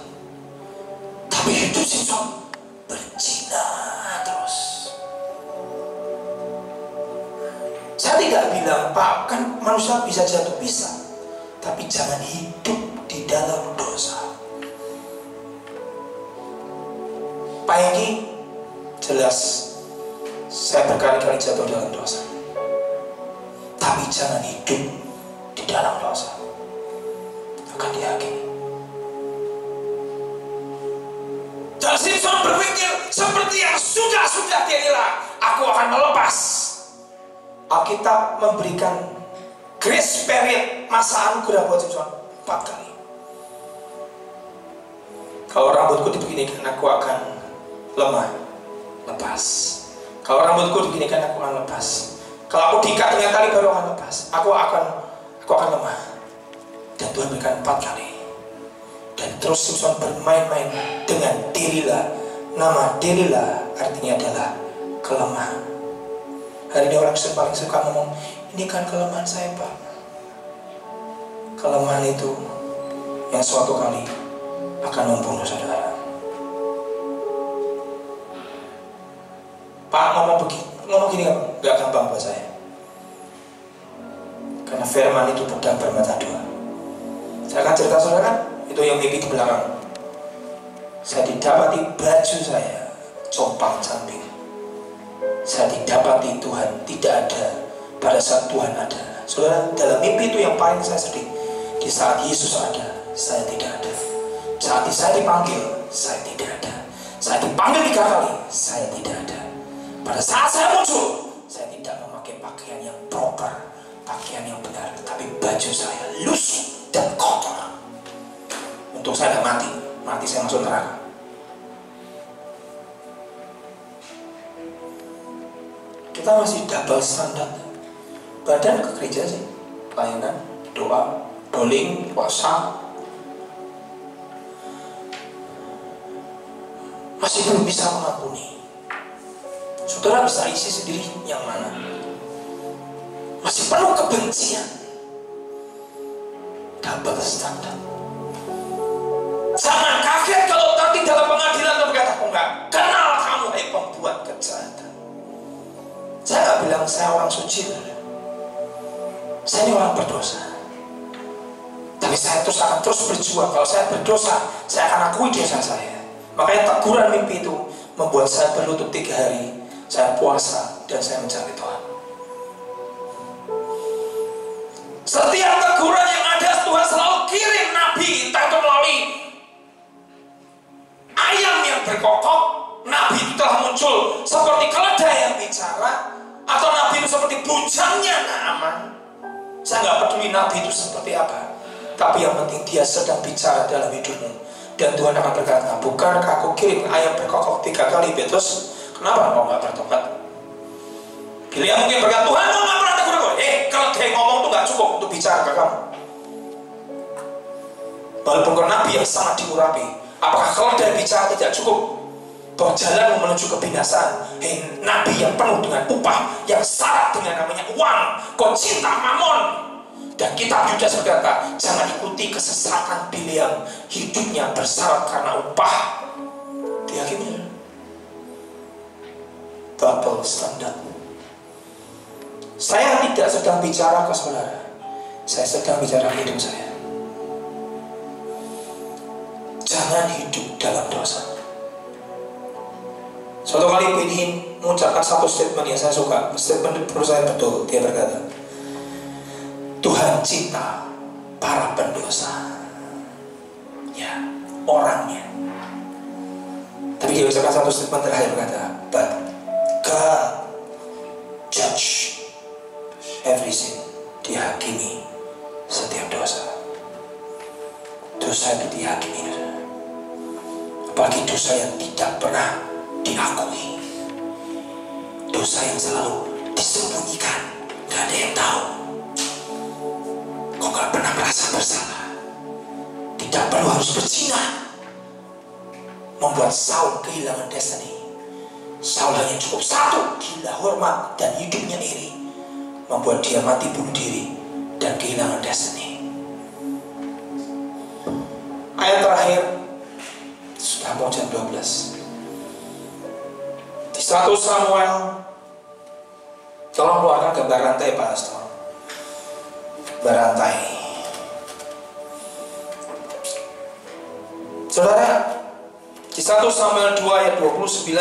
[SPEAKER 1] Tapi hidup Simpson berzina terus. Saya tidak bilang, Pak, kan manusia bisa jatuh, bisa. Tapi jangan hidup di dalam dosa. Pak Hengki, jelas saya berkali-kali jatuh dalam dosa. Tapi jangan hidup di dalam dosa. Akan dihakimi. Dan Simpson berpikir seperti yang sudah dia bilang, aku akan melepas. Alkitab memberikan grace period, masa anugerah buat Simpson 4 kali. Kalau rambutku dibeginikan, aku akan lemah, lepas. Kalau rambutku dibeginikan, aku akan lepas. Kalau aku diikat dengan tali baru akan lepas. Aku akan lemah. Dan Tuhan berikan 4 kali. Dan terus Simpson bermain-main dengan Delilah. Nama Delilah artinya adalah kelemahan. Hari ini orang paling suka ngomong, ini kan kelemahan saya Pak. Kelemahan itu yang suatu kali akan membunuh saudara. Pak ngomong gini gak gampang buat saya. Karena firman itu pedang bermata dua. Saya akan cerita saudara kan, itu yang mimpi di belakang. Saya didapati baju saya compang camping. Saya didapati Tuhan tidak ada pada saat Tuhan ada. Saudara, dalam mimpi itu yang paling saya sedih. Di saat Yesus ada, saya tidak ada. Saat saya dipanggil, saya tidak ada. Saya dipanggil 3 kali, saya tidak ada. Pada saat saya muncul, saya tidak memakai pakaian yang proper, pakaian yang benar, tapi baju saya lusuh dan kotor. Untuk saya tidak mati saya masuk neraka. Kita masih double standar. Badan ke gereja sih, pelayanan, doa, doling, puasa, masih belum bisa mengampuni. Saudara bisa isi sendiri yang mana? Masih penuh kebencian. Double standar. Jangan kaget kalau nanti dalam pengadilan berkata, aku nggak kenal kamu, pembuat kejahatan. Saya nggak bilang saya orang suci, saya ini orang berdosa. Tapi saya akan terus berjuang. Kalau saya berdosa, saya akan akui dosa saya. Makanya teguran mimpi itu membuat saya berlutut 3 hari. Saya puasa dan saya mencari Tuhan. Setiap teguran yang ada, Tuhan selalu kirim nabi, entah itu melalui ayam yang berkokok. Nabi itu telah muncul seperti keledai yang bicara, atau nabi itu seperti bujangnya Naaman. Saya nggak peduli nabi itu seperti apa, tapi yang penting dia sedang bicara dalam hidupmu. Dan Tuhan akan berkata, bukankah aku kirim ayam berkokok 3 kali, Petrus? Kenapa kau nggak bertobat? Bila mungkin berkata, Tuhan kau nggak pernah tegur aku. Kalau dia ngomong itu nggak cukup untuk bicara ke kamu. Walaupun kau nabi yang sangat diurapi, apakah kalau dia bicara tidak cukup? berjalan menuju kebinasaan. Hei nabi yang penuh dengan upah, yang syarat dengan namanya uang, kau cinta mamon. Dan kitab Yudas berkata, jangan ikuti kesesatan Bileam, hidupnya bersyarat karena upah. Dihakimi. Double standard. Saya tidak sedang bicara ke saudara, saya sedang bicara hidup saya. Jangan hidup dalam dosa. Suatu kali Pinhin mengucapkan satu statement yang saya suka. Statement menurut saya betul. Dia berkata, Tuhan cinta para pendosa, ya, orangnya. Tapi dia ucapkan satu statement terakhir berkata, but God judge every sin. Dia hakimi setiap dosa. Dosa itu dihakimi, apalagi dosa yang tidak pernah diakui, dosa yang selalu disembunyikan, gak ada yang tahu. Kau gak pernah merasa bersalah, tidak perlu harus berzina, membuat Saul kehilangan destiny. Saul hanya cukup satu, gila hormat dan hidupnya iri, membuat dia mati bunuh diri dan kehilangan destiny. Ayat terakhir, sudah mau jam 12. Di 1 Samuel, tolong keluarkan gambar rantai Pak Astor. Berantai. Saudara, di 1 Samuel 2 ayat 29,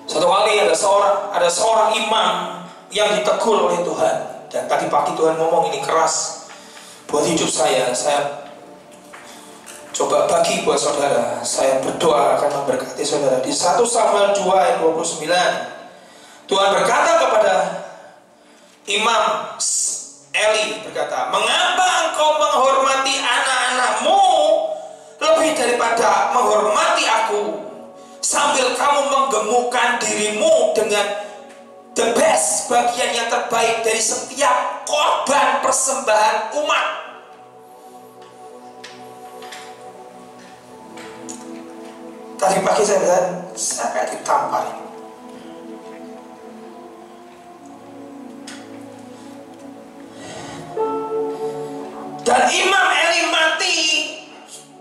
[SPEAKER 1] satu kali ada seorang imam yang ditegur oleh Tuhan. Dan tadi pagi Tuhan ngomong ini keras buat hidup saya coba bagi buat saudara. Saya berdoa akan memberkati saudara. Di 1 Samuel 2 ayat 29, Tuhan berkata kepada Imam Eli, berkata, mengapa engkau menghormati anak-anakmu lebih daripada menghormati aku, sambil kamu menggemukkan dirimu dengan the best, bagian yang terbaik dari setiap korban persembahan umat. Tadi pagi saya kayak ditampar. Dan Imam Eli mati,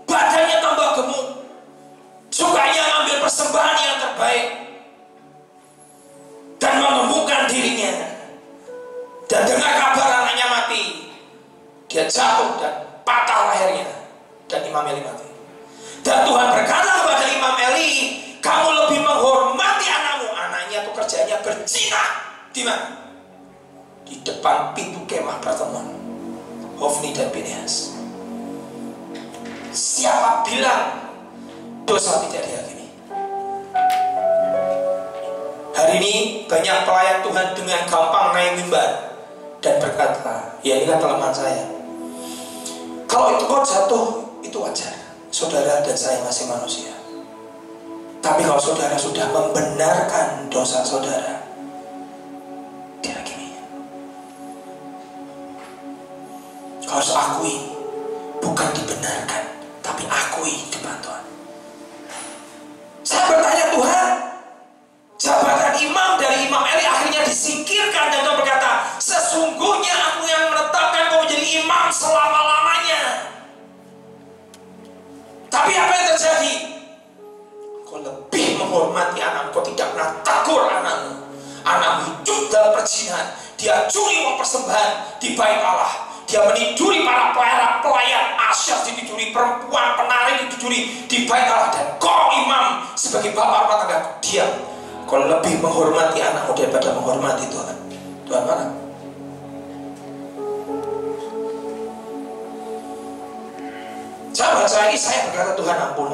[SPEAKER 1] badannya tambah gemuk, sukanya ngambil persembahan yang terbaik dan menemukan dirinya. Dan dengar kabar anaknya mati, dia jatuh dan patah lehernya, dan Imam Eli mati. Dan Tuhan berkata kepada Imam Eli, kamu lebih menghormati anakmu. Anaknya tuh kerjanya berzina. Di mana? Di depan pintu kemah pertemuan Hofni dan Pinehas. Siapa bilang dosa tidak dihakimi? Hari ini banyak pelayan Tuhan dengan gampang naik mimbar dan berkata, ya inilah kelemahan saya. Kalau itu kau jatuh, itu wajar. Saudara dan saya masih manusia. Tapi kalau saudara sudah membenarkan dosa saudara, dihakimi. Kau harus akui, bukan dibenarkan, tapi akui depan Tuhan. Saya bertanya, Tuhan, jabatan imam dari Imam Eli akhirnya disingkirkan, dan Tuhan berkata, sesungguhnya aku yang menetapkan kau menjadi imam selama-lamanya. Tapi apa yang terjadi? Kau lebih menghormati anakmu, kau tidak pernah tegur anakmu. Anakmu hidup dalam perzinahan, dia curi uang persembahan di bait Allah. Dia meniduri para pelayan, asyaf ditiduri, perempuan penari ditiduri di bait Allah. Dan kau imam sebagai bapak rumah tangga, diam. Kau lebih menghormati anakmu daripada menghormati Tuhan. Tuhan mana? Saya baca ini, saya berkata, Tuhan ampun.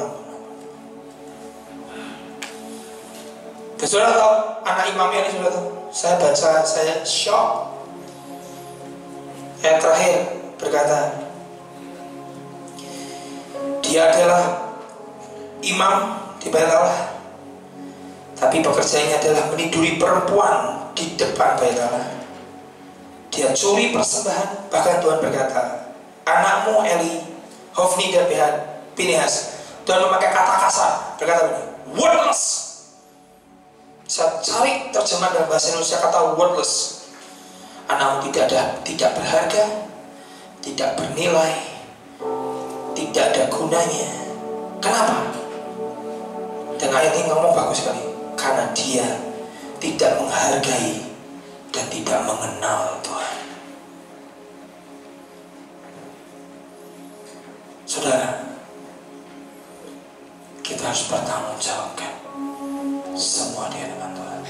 [SPEAKER 1] Saudara tahu anak imamnya ini, saudara tahu? Saya baca, saya shock. Yang terakhir berkata, dia adalah imam di bait Allah, tapi pekerjaannya adalah meniduri perempuan di depan bait Allah. Dia curi persembahan. Bahkan Tuhan berkata, anakmu Eli, Hofni dan Pinehas dan memakai kata kasar. Berkata begini, worthless. Saya cari terjemahan dalam bahasa Indonesia kata worthless. Anakmu tidak berharga, tidak bernilai, tidak ada gunanya. Kenapa? Dan ayat ini ngomong bagus sekali. Karena dia tidak menghargai dan tidak mengenal Tuhan. Saudara, kita harus bertanggung jawabkan semua di hadapan Tuhan.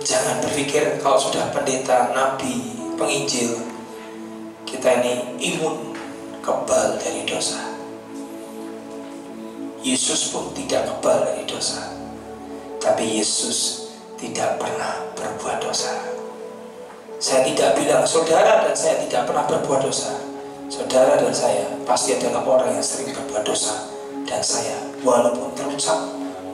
[SPEAKER 1] Jangan berpikir kalau sudah pendeta, nabi, penginjil, kita ini imun, kebal dari dosa. Yesus pun tidak kebal dari dosa, tapi Yesus tidak pernah berbuat dosa. Saya tidak bilang saudara dan saya tidak pernah berbuat dosa. Saudara dan saya pasti adalah orang yang sering berbuat dosa. Dan saya, walaupun terucap,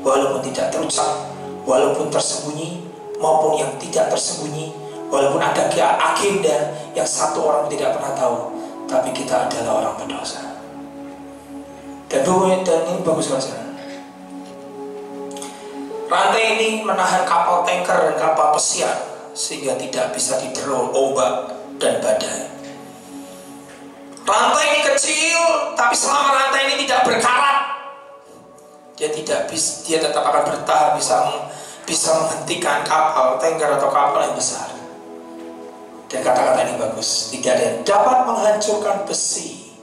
[SPEAKER 1] walaupun tidak terucap, walaupun tersembunyi maupun yang tidak tersembunyi, walaupun ada agenda yang satu orang tidak pernah tahu, tapi kita adalah orang berdosa. Dan ini bagus sekali. Rantai ini menahan kapal tanker dan kapal pesiar sehingga tidak bisa diterul ombak dan badai. Rantai ini kecil, tapi selama rantai ini tidak berkarat, dia tetap akan bertahan, bisa menghentikan kapal tanker atau kapal yang besar. Dan kata-kata ini bagus, tidak ada yang dapat menghancurkan besi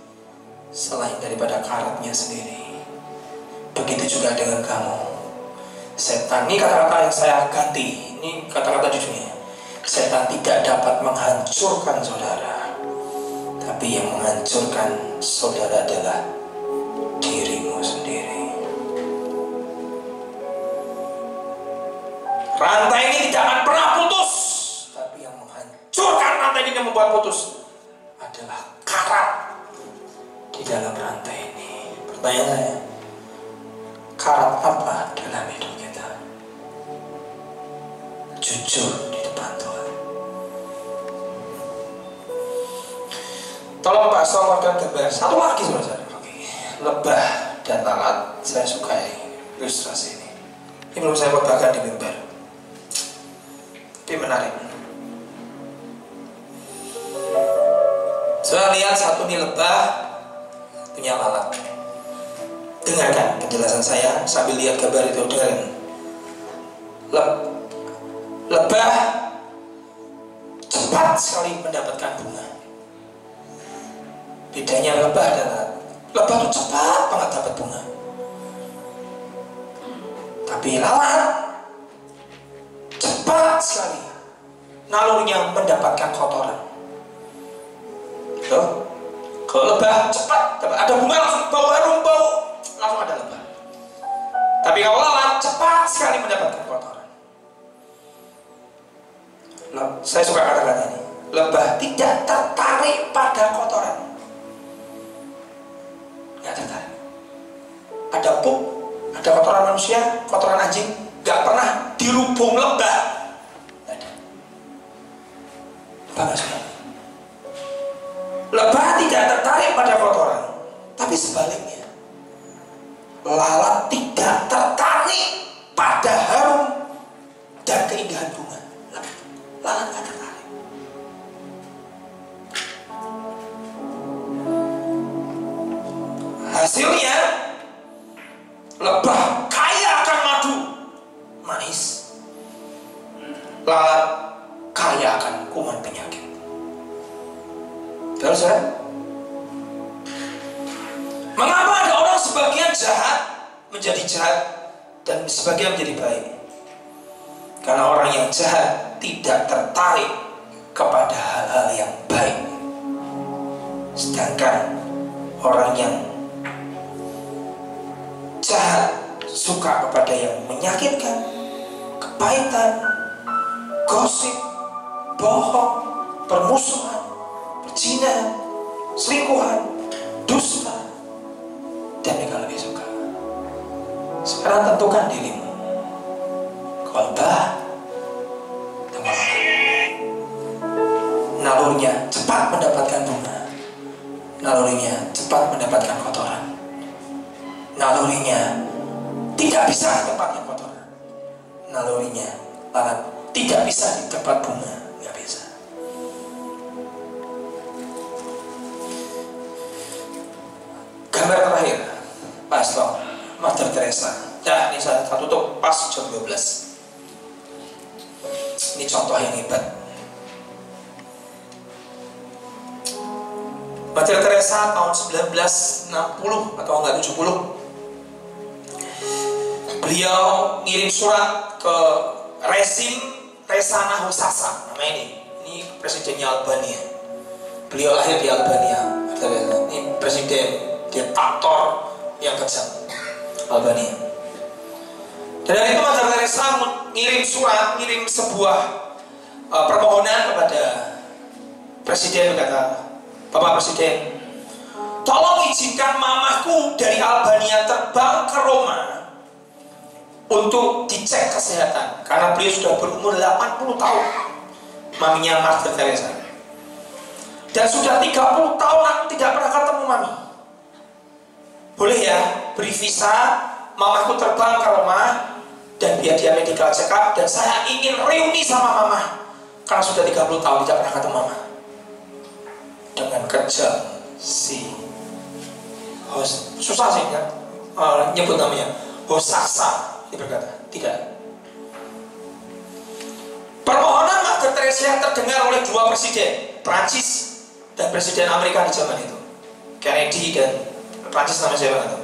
[SPEAKER 1] selain daripada karatnya sendiri. Begitu juga dengan kamu. Setan, ini kata-kata yang saya ganti, ini kata-kata di dunia. Setan tidak dapat menghancurkan saudara, tapi yang menghancurkan saudara adalah dirimu sendiri. Rantai ini tidak akan pernah putus, tapi yang menghancurkan rantai ini, yang membuat putus adalah karat di dalam rantai ini. Pertanyaan saya, karat apa dalam hidup kita? Jujur di depan Tuhan. Tolong Pak keluarkan gambar satu lagi saudara. Lebah dan lalat. Saya sukai ilustrasi ini. Ini belum saya bagikan di mimbar, tapi menarik. Saya lihat satu nih lebah, punya lalat. Dengarkan penjelasan saya sambil lihat gambar itu. Dengarkan. Lebah cepat sekali mendapatkan bunga. Bedanya lebah dan lalat. Lebah itu cepat banget dapat bunga, tapi lalat cepat sekali nalurnya mendapatkan kotoran. Tuh. Kalau lebah cepat ada bunga langsung bau harum, langsung ada lebah. Tapi kalau lalat cepat sekali mendapatkan kotoran. Saya suka kata-kata ini. Lebah tidak tertarik pada kotoran. Nggak tertarik. Ada pup, ada kotoran manusia, kotoran anjing, nggak pernah dirubung lebah. Nggak ada. Lebah nggak suka. Lebah tidak tertarik pada kotoran, tapi sebaliknya, lalat tidak tertarik pada harum dan keindahan bunga. Lalat tidak tertarik. Hasilnya, lebah kaya akan madu, manis. Lalat kaya akan kuman penyakit. Terus mengapa ada orang sebagian jahat menjadi jahat dan sebagian menjadi baik? Karena orang yang jahat tidak tertarik kepada hal-hal yang baik, sedangkan orang yang jahat suka kepada yang menyakitkan, kepahitan, gosip, bohong, permusuhan, zina, selingkuhan, dusta, dan mereka lebih suka. Sekarang tentukan dirimu. Khotbah nalurnya cepat mendapatkan bunga, nalurnya cepat mendapatkan kotoran. nalurinya tidak bisa di tempat yang kotor. Nalurinya lalat tidak bisa di tempat bunga, nggak bisa. Gambar terakhir, Pastor Mother Teresa. Ya, ini saya tutup pas jam 12. Ini contoh yang hebat. Mother Teresa tahun 1960 atau enggak 70. Beliau ngirim surat ke rezim Reza Husasa, nama ini presidennya Albania. Beliau lahir di Albania. Ini presiden diktator yang kejam Albania. Dan dari itu Mother Teresa ngirim surat, ngirim sebuah permohonan kepada presiden, berkata, Bapak Presiden, tolong izinkan mamaku dari Albania terbang ke Roma untuk dicek kesehatan, karena beliau sudah berumur 80 tahun, maminya Mother Teresa. Dan sudah 30 tahun aku tidak pernah ketemu mami. Boleh ya beri visa mamaku terbang ke Roma dan biar dia medical check up, dan saya ingin reuni sama mama karena sudah 30 tahun tidak pernah ketemu mama. Dengan kejam si susah sih kan nyebut namanya Hosasa. Dia berkata, tidak. Permohonan Mother Teresa terdengar oleh dua presiden, Prancis dan presiden Amerika di zaman itu, Kennedy dan Prancis namanya siapa itu.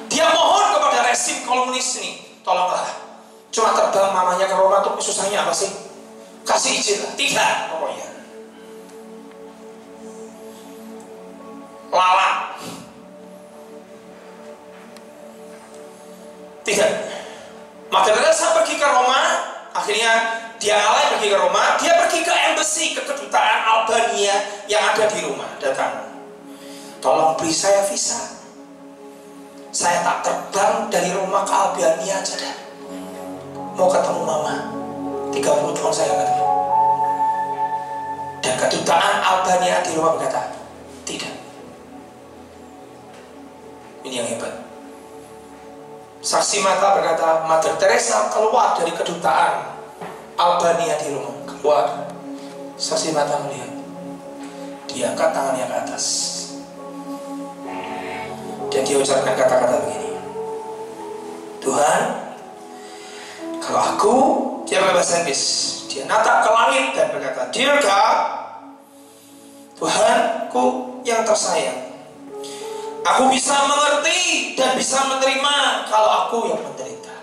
[SPEAKER 1] Dia mohon kepada rezim komunis ini, tolonglah, cuma terbang mamanya ke Roma tuh susahnya apa sih? Kasih izin lah. Tidak, pokoknya lalat. Tidak. Mother Teresa pergi ke Roma, akhirnya dia alay pergi ke Roma, dia pergi ke embassy, ke kedutaan Albania yang ada di Roma, datang. Tolong beri saya visa. Saya tak terbang dari Roma ke Albania aja dah. Mau ketemu mama. 30 tahun saya ketemu. Dan kedutaan Albania di Roma berkata, tidak. Ini yang hebat. Saksi mata berkata, Mother Teresa keluar dari kedutaan Albania di Roma, keluar. Saksi mata melihat, dia angkat tangannya ke atas dan dia ucapkan kata-kata begini, Tuhan, kalau aku, dia berbahasa Inggris, dia natap ke langit dan berkata, Dear God, Tuhanku yang tersayang, aku bisa mengerti dan bisa menerima kalau aku yang menderita.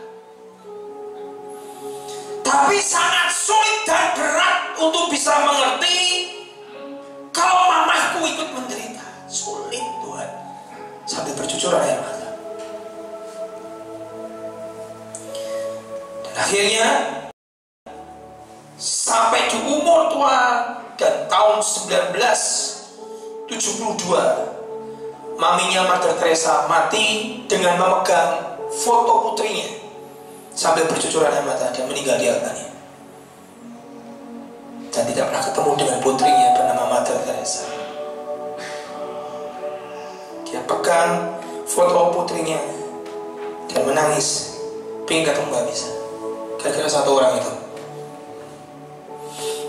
[SPEAKER 1] Tapi sangat sulit dan berat untuk bisa mengerti kalau mamaku ikut menderita. Sulit Tuhan. Sambil bercucuran air mata. Dan akhirnya sampai di umur tua dan tahun 1972, maminya Mother Teresa mati dengan memegang foto putrinya sambil bercucuran air mata dan meninggal di Albania. Dan tidak pernah ketemu dengan putrinya bernama Mother Teresa. Dia pegang foto putrinya dan menangis, pengen ketemu gak bisa, gara-gara satu orang itu.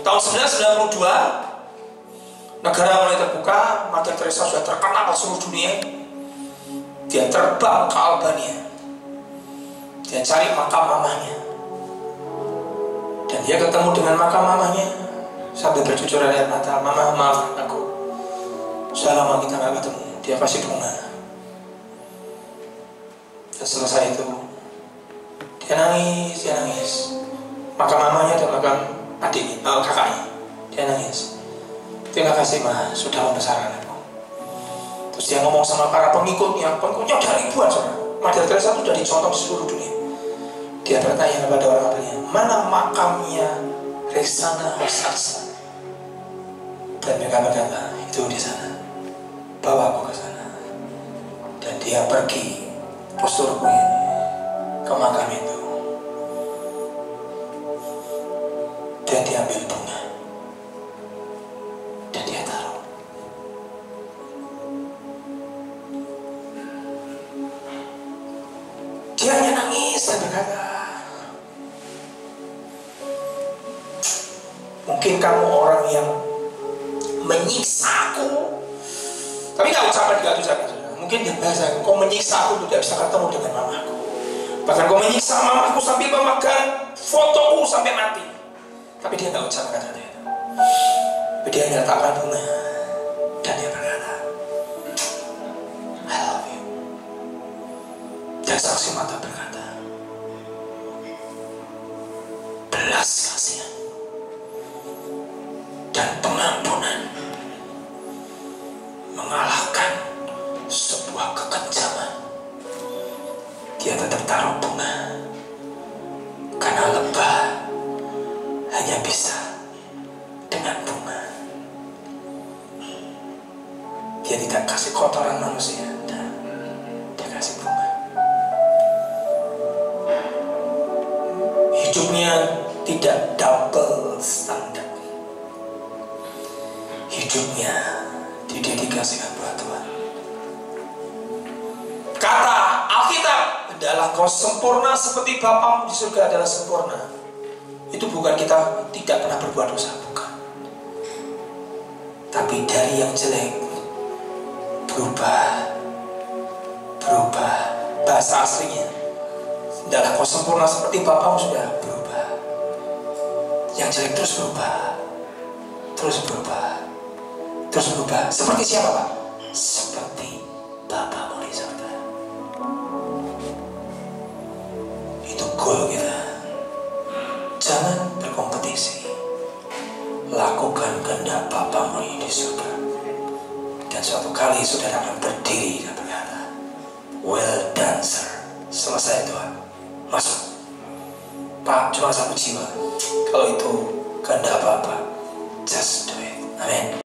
[SPEAKER 1] Tahun 1992, negara mulai terbuka, Mother Teresa sudah terkenal di seluruh dunia. Dia terbang ke Albania. Dia cari makam mamanya. Dan dia ketemu dengan makam mamanya sambil bercucuran air mata. Mama, maaf aku, sudah lama kita gak ketemu. Dia kasih bunga. Dan selesai itu, dia nangis. Makam mamanya dan makam adiknya, kakaknya. Dia nangis. Terima kasih Ma, sudah membesarkan aku. Terus dia ngomong sama para pengikutnya ada ribuan saudara. Mother Teresa itu sudah dicontoh di seluruh dunia. Dia bertanya kepada orang-orangnya, mana makamnya Reza Husasa? Dan mereka berkata, itu di sana. Bawa aku ke sana. Dan dia pergi posturku ini ke makam itu. Dan dia ambil bunga. Dan dia taruh. mungkin kamu orang yang menyiksa aku, tapi gak ucapan. Mungkin dia bahasa, kau menyiksa aku tidak bisa ketemu dengan mamaku. Bahkan kau menyiksa mamaku sambil memegang fotoku sampai mati. Tapi dia gak ucapkan kata itu. Tapi dia nyatakan bunga. Dan dia berkata, I love you. Dan saksi mata berkata, belas kasihan dan pengampunan mengalahkan sebuah kekenjaman. Dia tetap taruh bunga, karena lebah hanya bisa dengan bunga. Dia tidak kasih kotoran manusia, dan dia kasih bunga. Hidupnya tidak double standar. Hidupnya didedikasikan buat Tuhan. Kata Alkitab adalah kau sempurna seperti Bapamu di surga adalah sempurna. Itu bukan kita tidak pernah berbuat dosa, bukan. Tapi dari yang jelek berubah. Bahasa aslinya adalah kau sempurna seperti Bapamu sudah berubah. Yang jelek terus berubah. Seperti siapa, Pak? Seperti Bapamu di surga. Itu goal kita. Jangan berkompetisi. Lakukan kehendak Bapamu di surga. Dan suatu kali saudara akan berdiri dan berkata, well done sir. Selesai Tuhan. Masuk. Pak, cuma satu jiwa. Kalau itu kehendak Bapa, just do it. Amin.